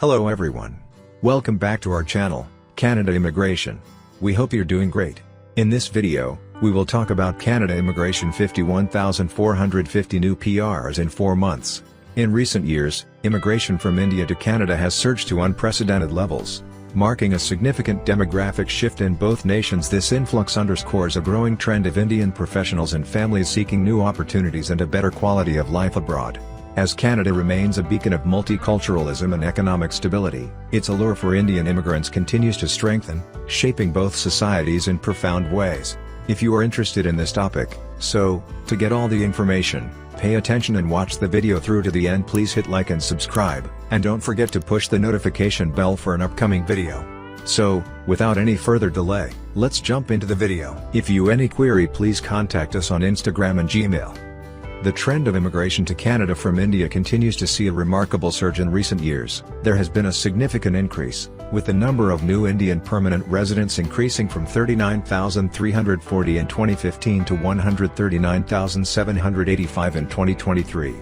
Hello everyone. Welcome back to our channel, Canada Immigration. We hope you're doing great. In this video, we will talk about Canada immigration 51,450 new PRs in 4 months. In recent years, immigration from India to Canada has surged to unprecedented levels, marking a significant demographic shift in both nations. This influx underscores a growing trend of Indian professionals and families seeking new opportunities and a better quality of life abroad. As Canada remains a beacon of multiculturalism and economic stability, its allure for Indian immigrants continues to strengthen, shaping both societies in profound ways. If you are interested in this topic, to get all the information, pay attention and watch the video through to the end. Please hit like and subscribe, and don't forget to push the notification bell for an upcoming video. So, without any further delay, let's jump into the video. If you any query, please contact us on Instagram and Gmail. The trend of immigration to Canada from India continues to see a remarkable surge in recent years. There has been a significant increase, with the number of new Indian permanent residents increasing from 39,340 in 2015 to 139,785 in 2023.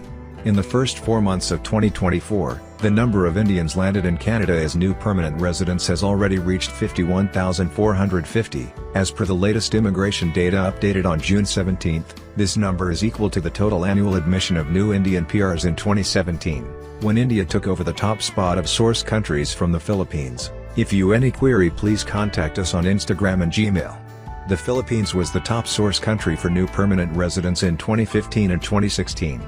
In the first 4 months of 2024, the number of Indians landed in Canada as new permanent residents has already reached 51,450, as per the latest immigration data updated on June 17. This number is equal to the total annual admission of new Indian PRs in 2017, when India took over the top spot of source countries from the Philippines. If you any query, please contact us on Instagram and Gmail. The Philippines was the top source country for new permanent residents in 2015 and 2016.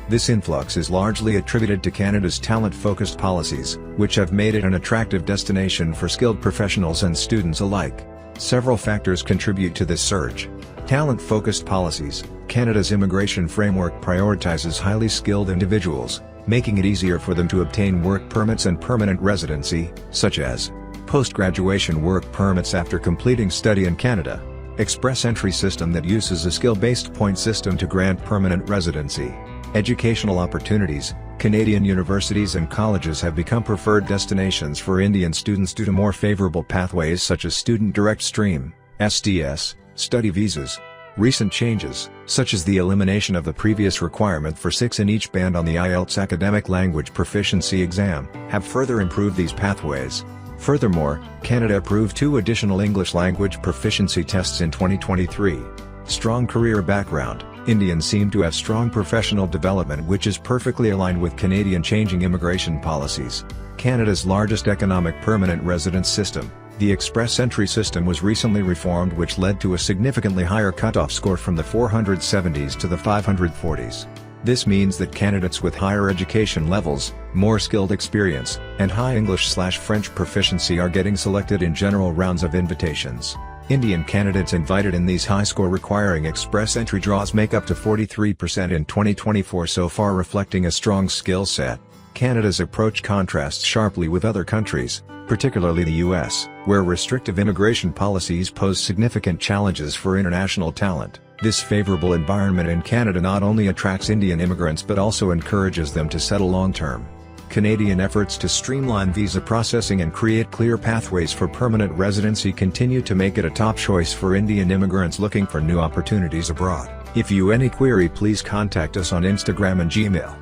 This influx is largely attributed to Canada's talent-focused policies, which have made it an attractive destination for skilled professionals and students alike. Several factors contribute to this surge. Talent-focused policies. Canada's immigration framework prioritizes highly skilled individuals, making it easier for them to obtain work permits and permanent residency, such as post-graduation work permits after completing study in Canada. Express entry system that uses a skill-based point system to grant permanent residency. Educational opportunities. Canadian universities and colleges have become preferred destinations for Indian students due to more favorable pathways such as Student Direct Stream, SDS, study visas. Recent changes, such as the elimination of the previous requirement for 6 in each band on the IELTS academic language proficiency exam, have further improved these pathways. Furthermore, Canada approved 2 additional English language proficiency tests in 2023. Strong career background. Indians seem to have strong professional development, which is perfectly aligned with Canadian changing immigration policies. Canada's largest economic permanent residence system, the Express Entry system, was recently reformed, which led to a significantly higher cutoff score from the 470s to the 540s. This means that candidates with higher education levels, more skilled experience, and high English/French proficiency are getting selected in general rounds of invitations. Indian candidates invited in these high-score requiring express entry draws make up to 43% in 2024 so far, reflecting a strong skill set. Canada's approach contrasts sharply with other countries, particularly the US, where restrictive immigration policies pose significant challenges for international talent. This favorable environment in Canada not only attracts Indian immigrants but also encourages them to settle long-term. Canadian efforts to streamline visa processing and create clear pathways for permanent residency continue to make it a top choice for Indian immigrants looking for new opportunities abroad. If you any query, please contact us on Instagram and Gmail.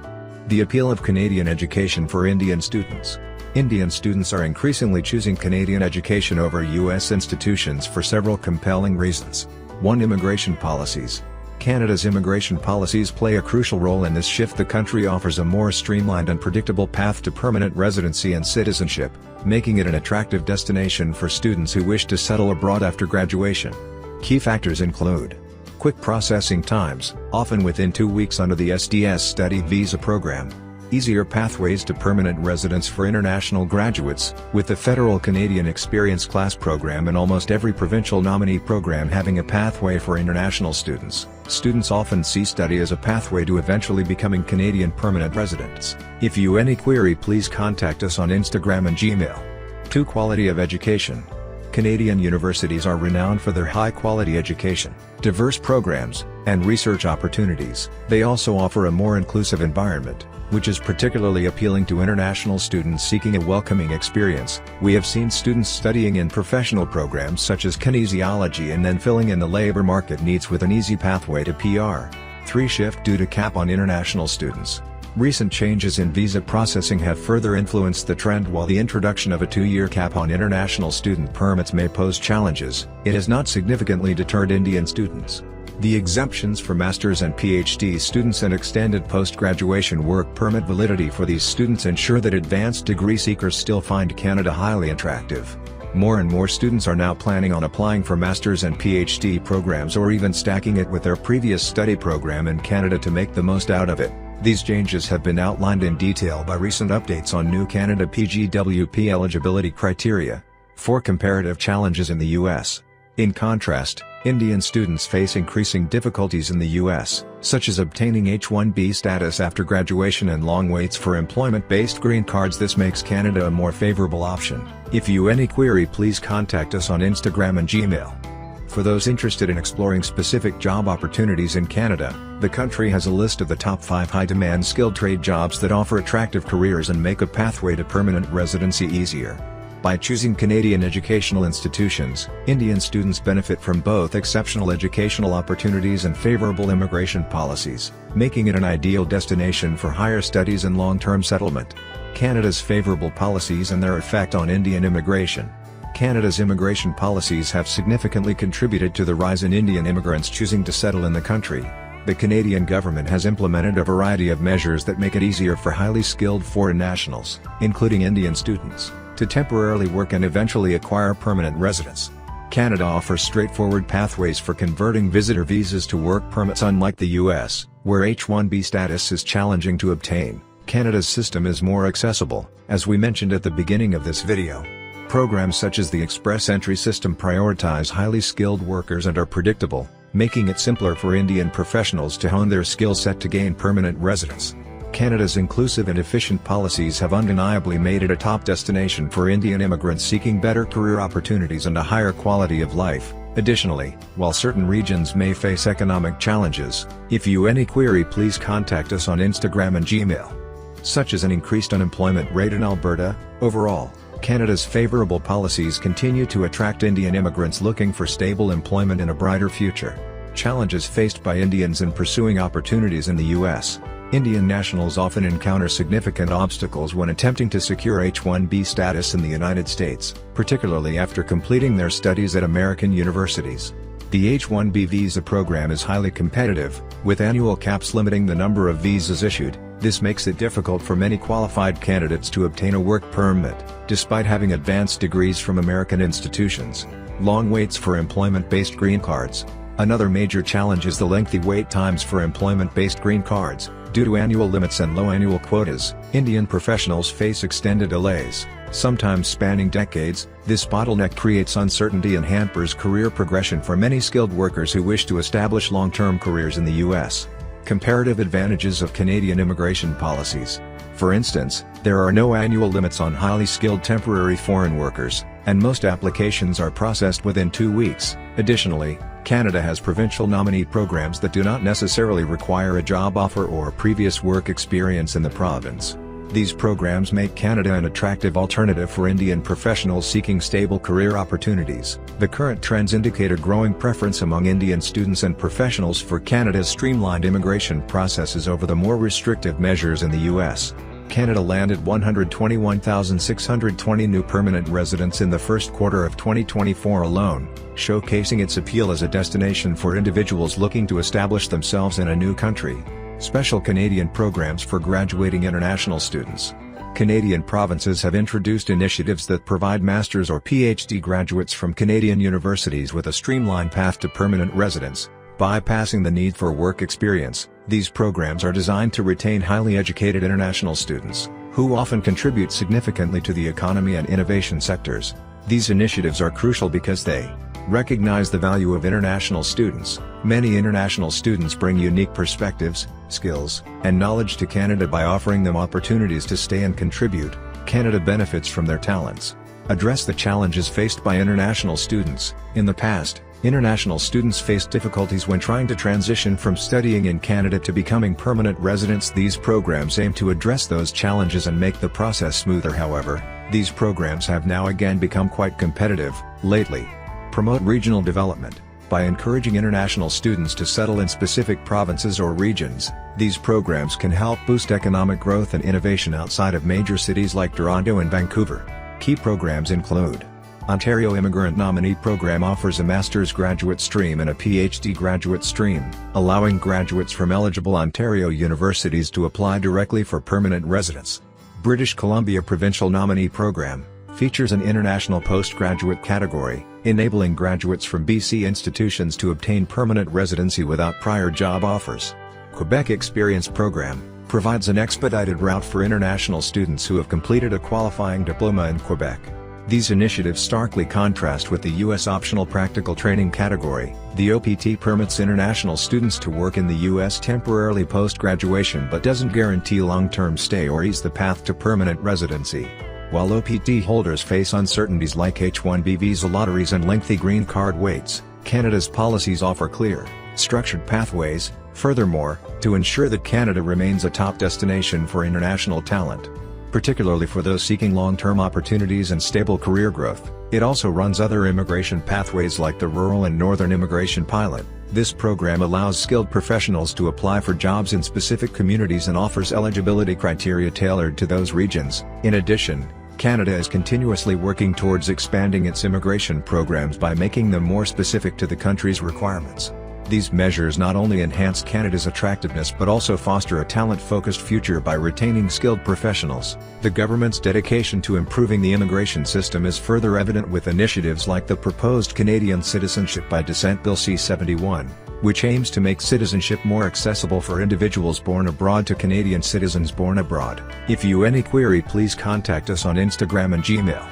The appeal of Canadian education for Indian students. Indian students are increasingly choosing Canadian education over US institutions for several compelling reasons. 1. Immigration policies. Canada's immigration policies play a crucial role in this shift. The country offers a more streamlined and predictable path to permanent residency and citizenship, making it an attractive destination for students who wish to settle abroad after graduation. Key factors include quick processing times, often within 2 weeks under the SDS study visa program. Easier pathways to permanent residence for international graduates, with the Federal Canadian Experience Class program and almost every provincial nominee program having a pathway for international students. Students often see study as a pathway to eventually becoming Canadian permanent residents. If you any query, please contact us on Instagram and Gmail. 2. Quality of education. Canadian universities are renowned for their high-quality education, diverse programs, and research opportunities. They also offer a more inclusive environment, which is particularly appealing to international students seeking a welcoming experience. We have seen students studying in professional programs such as kinesiology and then filling in the labor market needs with an easy pathway to PR. 3 shift due to cap on international students. Recent changes in visa processing have further influenced the trend. While the introduction of a 2-year cap on international student permits may pose challenges, it has not significantly deterred Indian students. The exemptions for master's and PhD students and extended post-graduation work permit validity for these students ensure that advanced degree seekers still find Canada highly attractive. More and more students are now planning on applying for master's and PhD programs or even stacking it with their previous study program in Canada to make the most out of it. These changes have been outlined in detail by recent updates on new Canada PGWP eligibility criteria. 4 comparative challenges in the U.S. In contrast, Indian students face increasing difficulties in the U.S., such as obtaining H-1B status after graduation and long waits for employment-based green cards. This makes Canada a more favorable option. If you have any query, please contact us on Instagram and Gmail. For those interested in exploring specific job opportunities in Canada, the country has a list of the top 5 high-demand skilled trade jobs that offer attractive careers and make a pathway to permanent residency easier. By choosing Canadian educational institutions, Indian students benefit from both exceptional educational opportunities and favorable immigration policies, making it an ideal destination for higher studies and long-term settlement. Canada's favorable policies and their effect on Indian immigration. Canada's immigration policies have significantly contributed to the rise in Indian immigrants choosing to settle in the country. The Canadian government has implemented a variety of measures that make it easier for highly skilled foreign nationals, including Indian students, to temporarily work and eventually acquire permanent residence. Canada offers straightforward pathways for converting visitor visas to work permits. Unlike the US, where H-1B status is challenging to obtain, Canada's system is more accessible, as we mentioned at the beginning of this video. Programs such as the Express Entry system prioritize highly skilled workers and are predictable, making it simpler for Indian professionals to hone their skill set to gain permanent residence. Canada's inclusive and efficient policies have undeniably made it a top destination for Indian immigrants seeking better career opportunities and a higher quality of life. Additionally, while certain regions may face economic challenges, if you have any query, please contact us on Instagram and Gmail. Such as an increased unemployment rate in Alberta. Overall, Canada's favorable policies continue to attract Indian immigrants looking for stable employment and a brighter future. Challenges faced by Indians in pursuing opportunities in the U.S. Indian nationals often encounter significant obstacles when attempting to secure H-1B status in the United States, particularly after completing their studies at American universities. The H-1B visa program is highly competitive, with annual caps limiting the number of visas issued. This makes it difficult for many qualified candidates to obtain a work permit, despite having advanced degrees from American institutions. Long waits for employment-based green cards. Another major challenge is the lengthy wait times for employment-based green cards. Due to annual limits and low annual quotas, Indian professionals face extended delays, sometimes spanning decades. This bottleneck creates uncertainty and hampers career progression for many skilled workers who wish to establish long-term careers in the U.S. Comparative advantages of Canadian immigration policies. For instance, there are no annual limits on highly skilled temporary foreign workers, and most applications are processed within 2 weeks. Additionally, Canada has provincial nominee programs that do not necessarily require a job offer or previous work experience in the province. These programs make Canada an attractive alternative for Indian professionals seeking stable career opportunities. The current trends indicate a growing preference among Indian students and professionals for Canada's streamlined immigration processes over the more restrictive measures in the U.S. Canada landed 121,620 new permanent residents in the first quarter of 2024 alone, showcasing its appeal as a destination for individuals looking to establish themselves in a new country. Special Canadian programs for graduating international students. Canadian provinces have introduced initiatives that provide master's or PhD graduates from Canadian universities with a streamlined path to permanent residence, bypassing the need for work experience. These programs are designed to retain highly educated international students, who often contribute significantly to the economy and innovation sectors. These initiatives are crucial because they recognize the value of international students. Many international students bring unique perspectives, skills, and knowledge to Canada by offering them opportunities to stay and contribute. Canada benefits from their talents. Address the challenges faced by international students. In the past, international students faced difficulties when trying to transition from studying in Canada to becoming permanent residents. These programs aim to address those challenges and make the process smoother. However, these programs have now again become quite competitive lately. Promote regional development. By encouraging international students to settle in specific provinces or regions, these programs can help boost economic growth and innovation outside of major cities like Toronto and Vancouver. Key programs include: Ontario Immigrant Nominee Program offers a master's graduate stream and a PhD graduate stream, allowing graduates from eligible Ontario universities to apply directly for permanent residence. British Columbia Provincial Nominee Program features an international postgraduate category, enabling graduates from BC institutions to obtain permanent residency without prior job offers. Quebec Experience Program provides an expedited route for international students who have completed a qualifying diploma in Quebec. These initiatives starkly contrast with the U.S. Optional Practical Training category. The OPT permits international students to work in the U.S. temporarily post-graduation but doesn't guarantee long-term stay or ease the path to permanent residency. While OPT holders face uncertainties like H-1B visa lotteries and lengthy green card waits, Canada's policies offer clear, structured pathways. Furthermore, to ensure that Canada remains a top destination for international talent, particularly for those seeking long-term opportunities and stable career growth, it also runs other immigration pathways like the Rural and Northern Immigration Pilot. This program allows skilled professionals to apply for jobs in specific communities and offers eligibility criteria tailored to those regions. In addition, Canada is continuously working towards expanding its immigration programs by making them more specific to the country's requirements. These measures not only enhance Canada's attractiveness but also foster a talent-focused future by retaining skilled professionals. The government's dedication to improving the immigration system is further evident with initiatives like the proposed Canadian Citizenship by Descent Bill C-71, which aims to make citizenship more accessible for individuals born abroad to Canadian citizens born abroad. If you have any query, please contact us on Instagram and Gmail.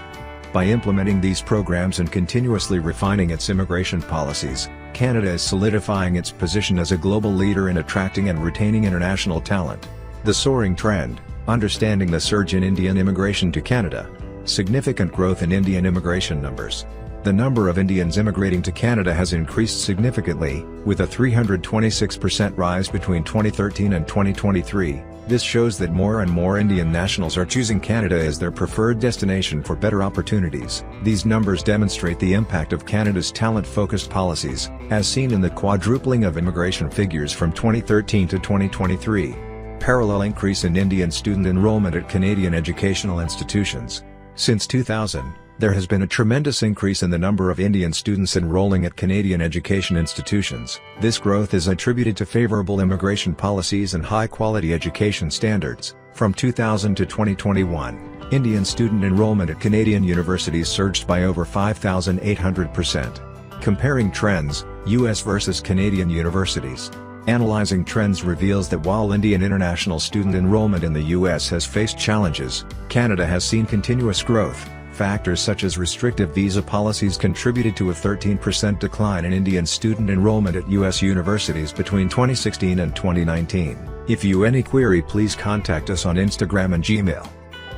By implementing these programs and continuously refining its immigration policies, Canada is solidifying its position as a global leader in attracting and retaining international talent. The soaring trend: understanding the surge in Indian immigration to Canada. Significant growth in Indian immigration numbers. The number of Indians immigrating to Canada has increased significantly, with a 326% rise between 2013 and 2023. This shows that more and more Indian nationals are choosing Canada as their preferred destination for better opportunities. These numbers demonstrate the impact of Canada's talent-focused policies, as seen in the quadrupling of immigration figures from 2013 to 2023. Parallel increase in Indian student enrollment at Canadian educational institutions. Since 2000, there has been a tremendous increase in the number of Indian students enrolling at Canadian education institutions. This growth is attributed to favorable immigration policies and high-quality education standards. From 2000 to 2021, Indian student enrollment at Canadian universities surged by over 5,800%. Comparing trends, U.S. versus Canadian universities. Analyzing trends reveals that while Indian international student enrollment in the U.S. has faced challenges, Canada has seen continuous growth. Factors such as restrictive visa policies contributed to a 13% decline in Indian student enrollment at U.S. universities between 2016 and 2019. If you have any query, please contact us on Instagram and Gmail.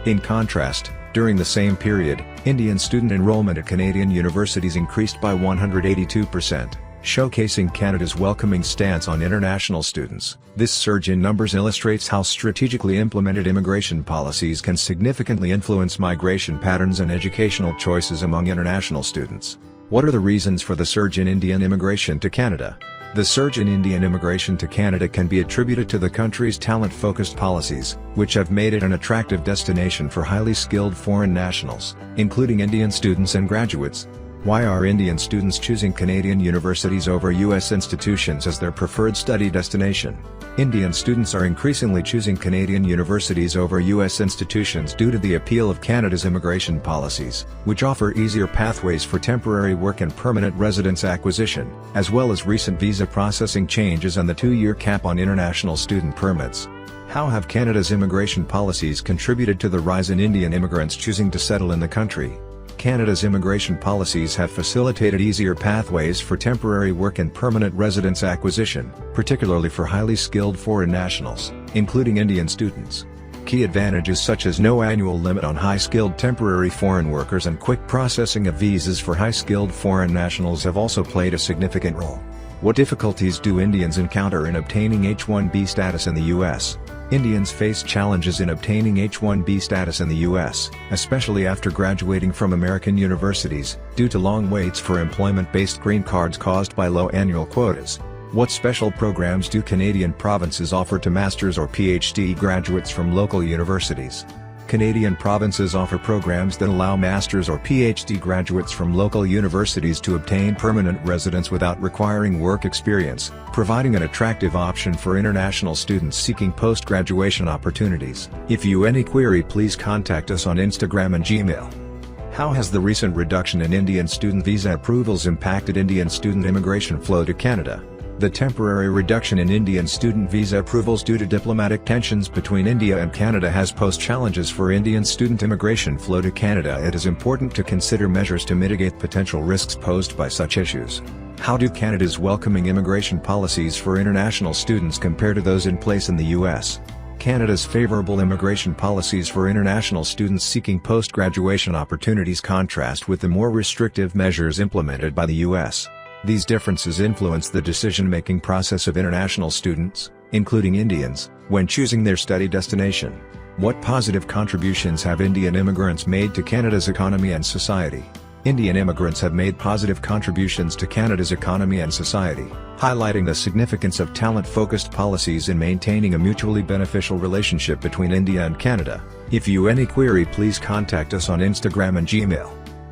In contrast, during the same period, Indian student enrollment at Canadian universities increased by 182%. Showcasing Canada's welcoming stance on international students. This surge in numbers illustrates how strategically implemented immigration policies can significantly influence migration patterns and educational choices among international students. What are the reasons for the surge in Indian immigration to Canada? The surge in Indian immigration to Canada can be attributed to the country's talent-focused policies, which have made it an attractive destination for highly skilled foreign nationals, including Indian students and graduates. Why are Indian students choosing Canadian universities over U.S. institutions as their preferred study destination? Indian students are increasingly choosing Canadian universities over U.S. institutions due to the appeal of Canada's immigration policies, which offer easier pathways for temporary work and permanent residence acquisition, as well as recent visa processing changes and the 2-year cap on international student permits. How have Canada's immigration policies contributed to the rise in Indian immigrants choosing to settle in the country? Canada's immigration policies have facilitated easier pathways for temporary work and permanent residence acquisition, particularly for highly skilled foreign nationals, including Indian students. Key advantages such as no annual limit on high-skilled temporary foreign workers and quick processing of visas for high-skilled foreign nationals have also played a significant role. What difficulties do Indians encounter in obtaining H-1B status in the U.S.? Indians face challenges in obtaining H-1B status in the U.S., especially after graduating from American universities, due to long waits for employment-based green cards caused by low annual quotas. What special programs do Canadian provinces offer to master's or PhD graduates from local universities? Canadian provinces offer programs that allow master's or PhD graduates from local universities to obtain permanent residence without requiring work experience, providing an attractive option for international students seeking post-graduation opportunities. If you have any query, please contact us on Instagram and Gmail. How has the recent reduction in Indian student visa approvals impacted Indian student immigration flow to Canada? The temporary reduction in Indian student visa approvals due to diplomatic tensions between India and Canada has posed challenges for Indian student immigration flow to Canada. It is important to consider measures to mitigate potential risks posed by such issues. How do Canada's welcoming immigration policies for international students compare to those in place in the U.S.? Canada's favorable immigration policies for international students seeking post-graduation opportunities contrast with the more restrictive measures implemented by the U.S. These differences influence the decision-making process of international students, including Indians, when choosing their study destination. What positive contributions have Indian immigrants made to Canada's economy and society? Indian immigrants have made positive contributions to Canada's economy and society, highlighting the significance of talent-focused policies in maintaining a mutually beneficial relationship between India and Canada. If you have any query, please contact us on Instagram and Gmail.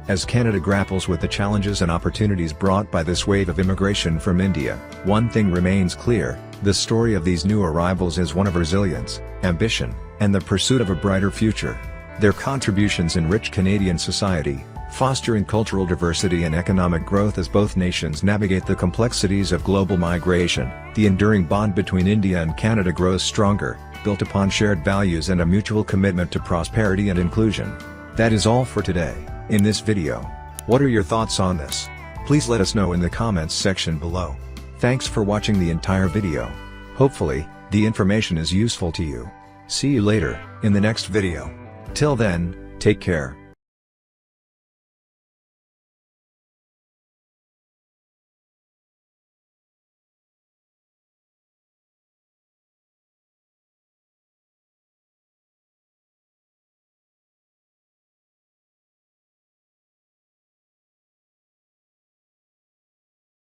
As Canada grapples with the challenges and opportunities brought by this wave of immigration from India, one thing remains clear: the story of these new arrivals is one of resilience, ambition, and the pursuit of a brighter future. Their contributions enrich Canadian society, fostering cultural diversity and economic growth as both nations navigate the complexities of global migration. The enduring bond between India and Canada grows stronger, built upon shared values and a mutual commitment to prosperity and inclusion. That is all for today. In this video, what are your thoughts on this? Please let us know in the comments section below. Thanks for watching the entire video. Hopefully, the information is useful to you. See you later, in the next video. Till then, take care.